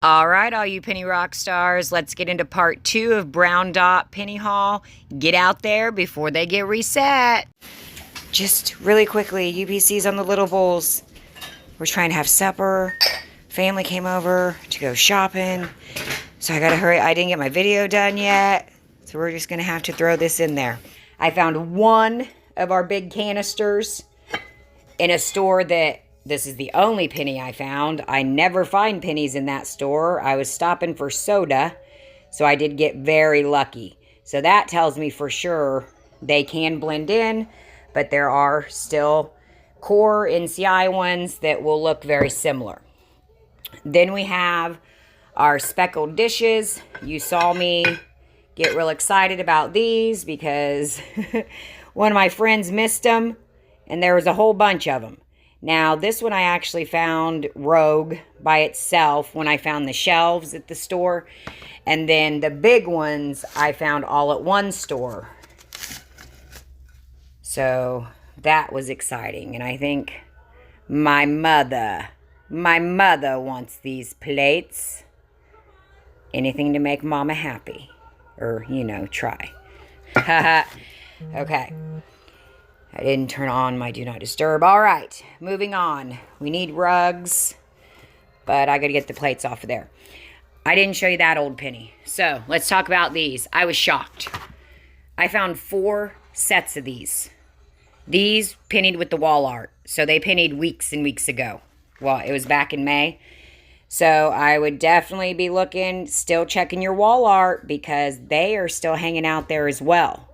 All right, all you penny rock stars, let's get into part 2 of Brown Dot Penny Haul. Get out there before they get reset. Just really quickly, UPC's on the little bowls. We're trying to have supper. Family came over to go shopping. So I gotta hurry. I didn't get my video done yet. So we're just gonna have to throw this in there. I found one of our big canisters in a store that this is the only penny I found. I never find pennies in that store. I was stopping for soda, so I did get very lucky. So that tells me for sure they can blend in, but there are still core NCI ones that will look very similar. Then we have our speckled dishes. You saw me get real excited about these because one of my friends missed them, and there was a whole bunch of them. Now, this one I actually found rogue by itself when I found the shelves at the store. And then the big ones I found all at one store. So that was exciting. And I think my mother wants these plates. Anything to make mama happy. Or, you know, try. Okay. I didn't turn on my do not disturb. All right, moving on. We need rugs, but I got to get the plates off of there. I didn't show you that old penny. So let's talk about these. I was shocked. I found 4 sets of these. These pennied with the wall art. So they pennied weeks and weeks ago. Well, it was back in May. So I would definitely be looking, still checking your wall art because they are still hanging out there as well.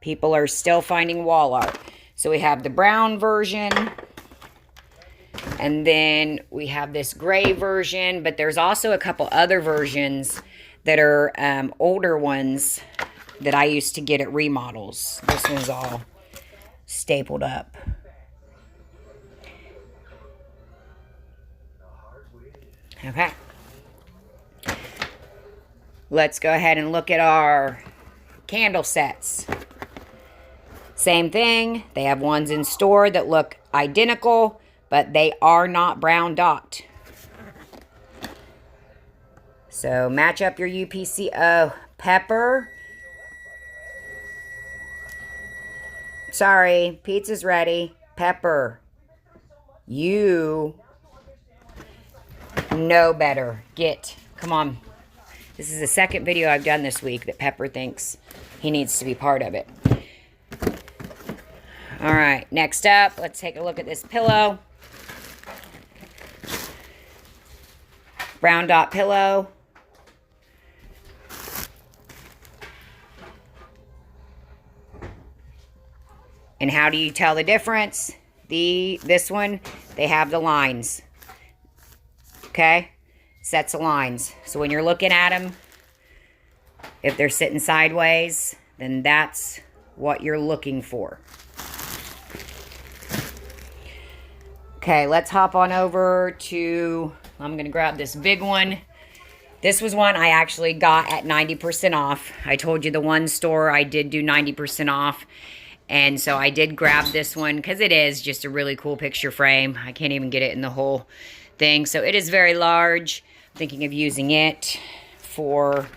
People are still finding wall art. So we have the brown version. And then we have this gray version. But there's also a couple other versions that are older ones that I used to get at remodels. This one's all stapled up. Okay. Let's go ahead and look at our candle sets. Same thing. They have ones in store that look identical, but they are not brown dot. So match up your UPC. Oh, Pepper. Sorry, pizza's ready. Pepper, you know better. Come on. This is the second video I've done this week that Pepper thinks he needs to be part of it. All right, next up, let's take a look at this pillow. Brown dot pillow. And how do you tell the difference? This one, they have the lines. Okay? Sets of lines. So when you're looking at them, if they're sitting sideways, then that's what you're looking for. Okay, let's hop on over to, I'm going to grab this big one. This was one I actually got at 90% off. I told you the one store I did do 90% off. And so I did grab this one because it is just a really cool picture frame. I can't even get it in the whole thing. So it is very large. I'm thinking of using it for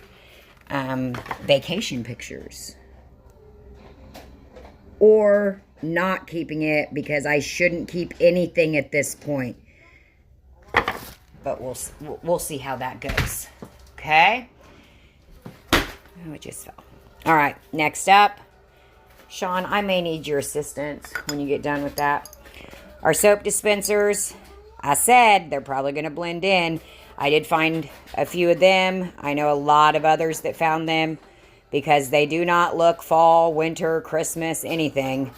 vacation pictures. Or not keeping it because I shouldn't keep anything at this point. But we'll see how that goes. Okay? Oh, it just fell. All right, next up. Sean, I may need your assistance when you get done with that. Our soap dispensers, I said they're probably going to blend in. I did find a few of them. I know a lot of others that found them because they do not look fall, winter, Christmas, anything.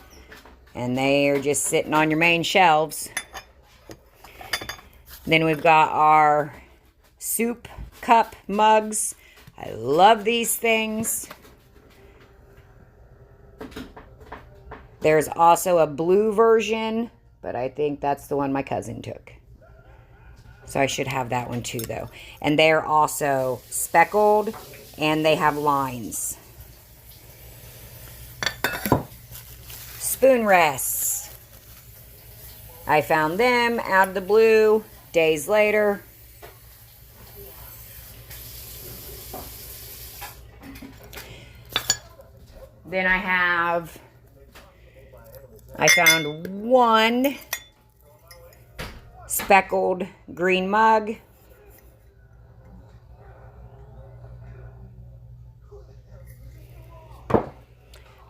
And they are just sitting on your main shelves. Then we've got our soup cup mugs. I love these things. There's also a blue version, but I think that's the one my cousin took. So I should have that one too, though. And they're also speckled, and they have lines. Spoon rests. I found them out of the blue days later. Then I found one speckled green mug.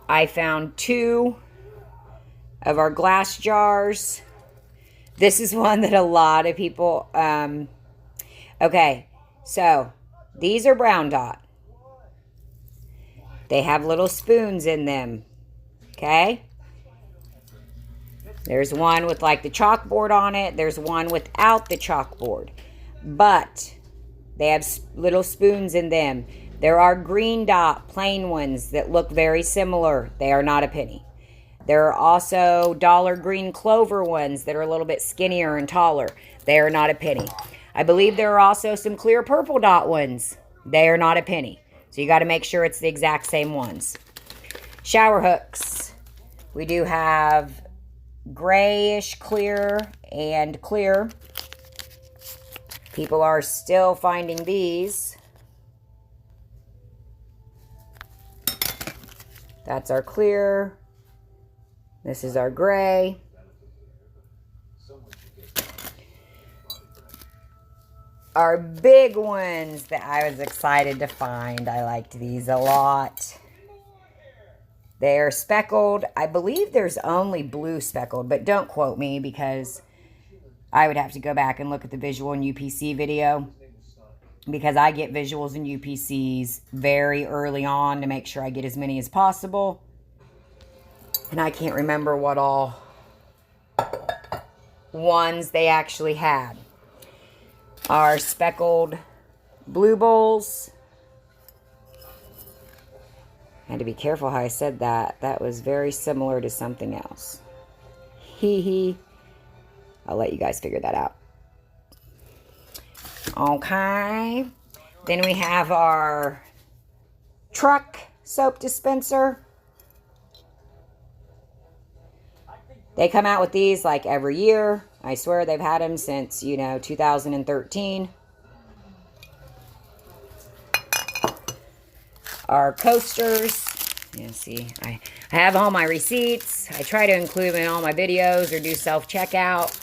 I found two of our glass jars. This is one that a lot of people, okay, so these are brown dot. They have little spoons in them, okay? There's one with like the chalkboard on it. There's one without the chalkboard, but they have little spoons in them. There are green dot plain ones that look very similar. They are not a penny. There are also dollar green clover ones that are a little bit skinnier and taller. They are not a penny. I believe there are also some clear purple dot ones. They are not a penny. So you got to make sure it's the exact same ones. Shower hooks. We do have grayish clear and clear. People are still finding these. That's our clear. This is our gray. Our big ones that I was excited to find. I liked these a lot. They're speckled. I believe there's only blue speckled, but don't quote me because I would have to go back and look at the visual and UPC video, because I get visuals and UPCs very early on to make sure I get as many as possible. And I can't remember what all ones they actually had. Our speckled blue bowls. I had to be careful how I said that. That was very similar to something else. Hee hee. I'll let you guys figure that out. Okay. Then we have our truck soap dispenser. They come out with these like every year. I swear they've had them since, 2013. Our coasters. You see, I have all my receipts. I try to include them in all my videos or do self-checkout.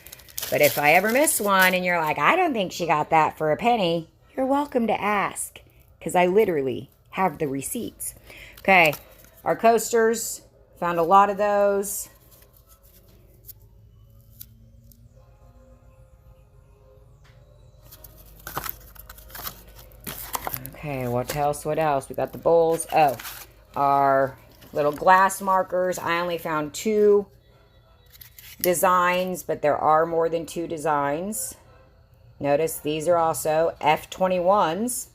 But if I ever miss one and you're like, I don't think she got that for a penny, you're welcome to ask, because I literally have the receipts. Okay, our coasters. Found a lot of those. Okay, what else? What else? We got the bowls. Oh, our little glass markers. I only found 2 designs, but there are more than 2 designs. Notice these are also F21s.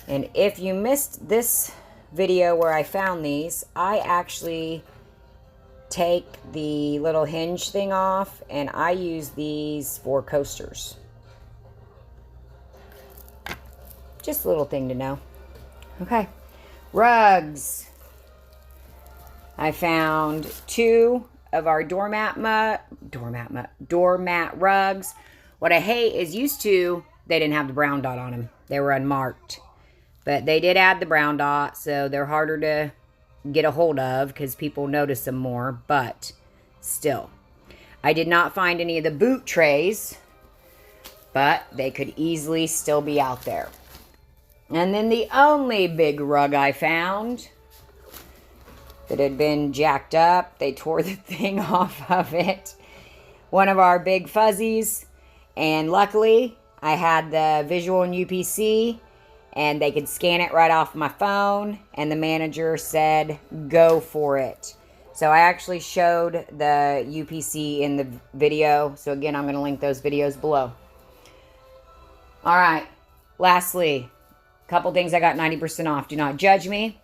And if you missed this video where I found these, I actually take the little hinge thing off and I use these for coasters. Just a little thing to know. Okay. Rugs. I found 2 of our doormat rugs. What I hate is they didn't have the brown dot on them. They were unmarked. But they did add the brown dot, so they're harder to get a hold of because people notice them more. But still. I did not find any of the boot trays, but they could easily still be out there. And then the only big rug I found that had been jacked up, they tore the thing off of it. One of our big fuzzies. And luckily, I had the visual and UPC, and they could scan it right off my phone. And the manager said, go for it. So I actually showed the UPC in the video. So again, I'm going to link those videos below. All right. Lastly, a couple things I got 90% off. Do not judge me.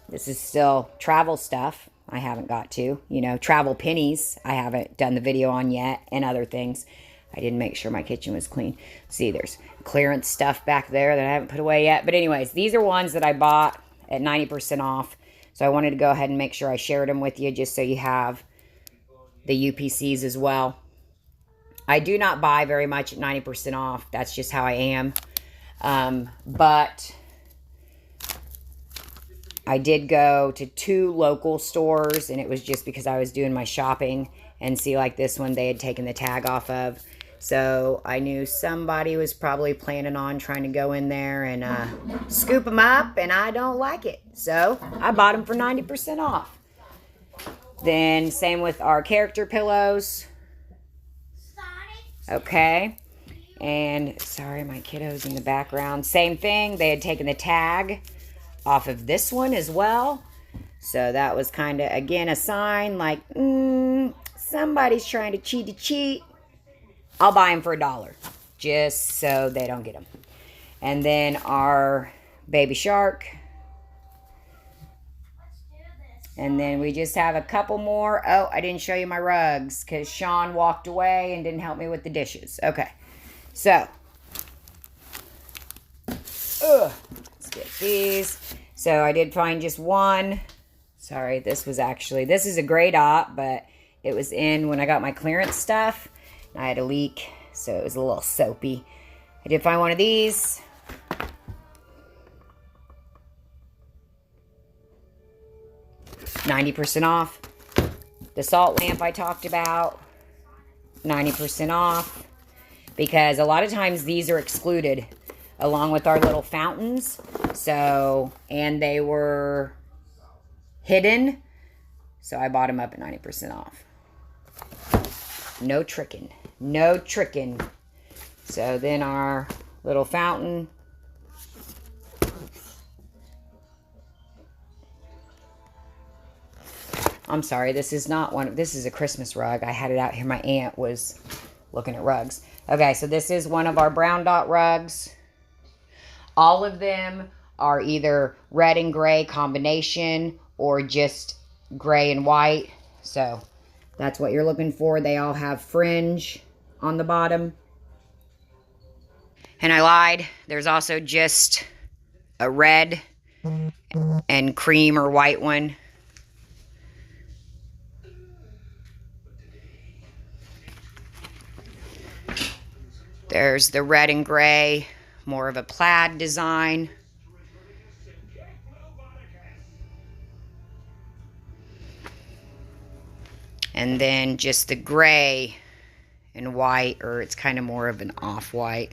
This is still travel stuff I haven't got to. Travel pennies I haven't done the video on yet, and other things. I didn't make sure my kitchen was clean. See, there's clearance stuff back there that I haven't put away yet. But anyways, these are ones that I bought at 90% off. So I wanted to go ahead and make sure I shared them with you just so you have the UPCs as well. I do not buy very much at 90% off. That's just how I am. But I did go to 2 local stores, and it was just because I was doing my shopping, and see, like this one, they had taken the tag off of. So I knew somebody was probably planning on trying to go in there and scoop them up, and I don't like it. So I bought them for 90% off. Then same with our character pillows. Okay. And sorry, my kiddo's in the background. Same thing. They had taken the tag off of this one as well. So that was kind of, again, a sign like, somebody's trying to cheat. I'll buy them for $1 just so they don't get them. And then our baby shark. And then we just have a couple more. Oh, I didn't show you my rugs because Sean walked away and didn't help me with the dishes. Okay, so let's get these. So I did find just one. Sorry, this is a gray dot, but it was in when I got my clearance stuff. I had a leak, so it was a little soapy. I did find one of these. $90 off. The salt lamp I talked about, 90% off. Because a lot of times these are excluded along with our little fountains. So, and they were hidden. So I bought them up at 90% off. No tricking. No tricking. So then our little fountain. I'm sorry, this is not one. This is a Christmas rug. I had it out here. My aunt was looking at rugs. Okay, so this is one of our brown dot rugs. All of them are either red and gray combination or just gray and white. So that's what you're looking for. They all have fringe on the bottom. And I lied. There's also just a red and cream or white one. There's the red and gray, more of a plaid design. And then just the gray and white, or it's kind of more of an off-white.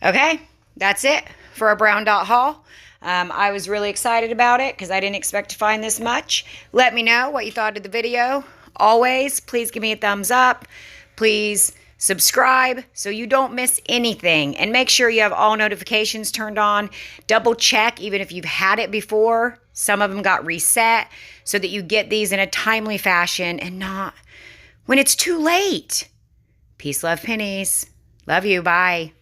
Okay, that's it for a brown dot haul. I was really excited about it because I didn't expect to find this much. Let me know what you thought of the video. Always, please give me a thumbs up. Please subscribe so you don't miss anything. And make sure you have all notifications turned on. Double check even if you've had it before. Some of them got reset so that you get these in a timely fashion and not when it's too late. Peace, love, pennies. Love you. Bye.